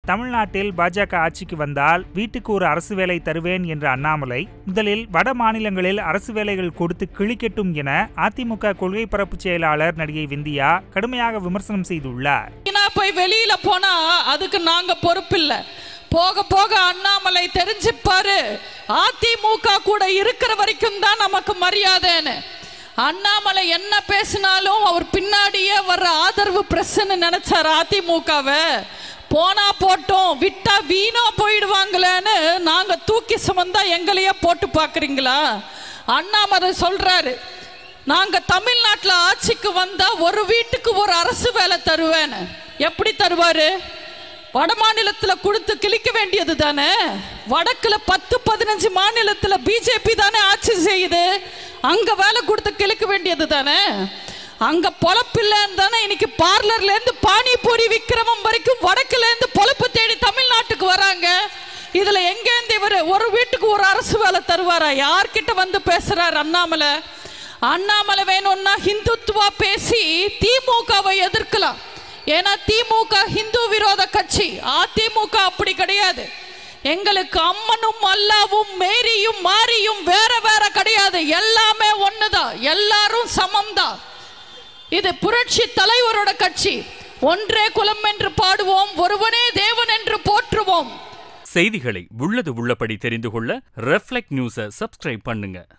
தமிழ்நாட்டில் பாஜக ஆட்சிக்கு வந்தால் வீட்டுக்கு ஒரு அரசு வேலை தருவேன் என்ற அண்ணாமலை முதலில் வட மாநிலங்களில் அரசு வேலைகள் கொடுத்து கிழிக்கட்டும் என அதிமுக கொள்கை பரப்பு செயலாளர் நடிகை விந்தியா கடுமையாக விமர்சனம் செய்துள்ளார். போய் வெளியில போனா அதுக்கு நாங்க பொறுப்பில்ல. போக போக அண்ணாமலை தெரிஞ்சுப்பாரு, அதிமுக கூட இருக்கிற வரைக்கும் தான் நமக்கு மரியாதைன்னு. அண்ணாமலை என்ன பேசினாலும் அவர் பின்னாடியே வர்ற ஆதரவு பிரஸ்ன்னு நினைச்சார் அதிமுகவை. போனா போட்டோம், விட்டா வீணா போயிடுவாங்களேன்னு நாங்க தூக்கி சுமந்தா எங்களையே போட்டு பாக்குறீங்களா? அண்ணாமலை சொல்றாரு, நாங்க தமிழ்நாட்டில் ஆட்சிக்கு வந்தா ஒரு வீட்டுக்கு ஒரு அரசு வேலை தருவேன்னு. எப்படி தருவாரு? வட மாநிலத்துல கொடுத்து கிழிக்க வேண்டியது தானே. வடக்குல 10-15 மாநிலத்துல பிஜேபி தானே ஆட்சி செய்யுது, அங்க வேலை கொடுத்து கிழிக்க வேண்டியது தானே. அங்க பொழப்பில்லைன்னு தானே இன்னைக்கு பார்லர்ல இருந்து பானிபூரி விக்கிரமம் வரைக்கும் வடக்குல இருந்து பொழப்பு தேடி தமிழ்நாட்டுக்கு வராங்க. இதுல எங்கேருந்து இவர் ஒரு வீட்டுக்கு ஒரு அரசு வேலை தருவாரா? யார்கிட்ட வந்து பேசுறாரு அண்ணாமலை? அண்ணாமலை வேணும்னா ஹிந்துத்துவா பேசி திமுகவை எதிர்க்கலாம். ஏன்னா திமுக ஹிந்து விரோத கட்சி, அதிமுக அப்படி கிடையாது. எங்களுக்கு அம்மனும் அல்லாவும் மேரியும் மாரியும் வேற வேற கிடையாது, எல்லாமே ஒண்ணுதான், எல்லாரும் சமம்தான். இது புரட்சி தலைவரோட கட்சி. ஒன்றே குலம் என்று பாடுவோம், ஒருவனே தேவன் என்று போற்றுவோம். செய்திகளை உள்ளது உள்ளபடி தெரிந்து கொள்ள ரெஃப்ளெக்ட் நியூஸை சப்ஸ்கிரைப் பண்ணுங்க.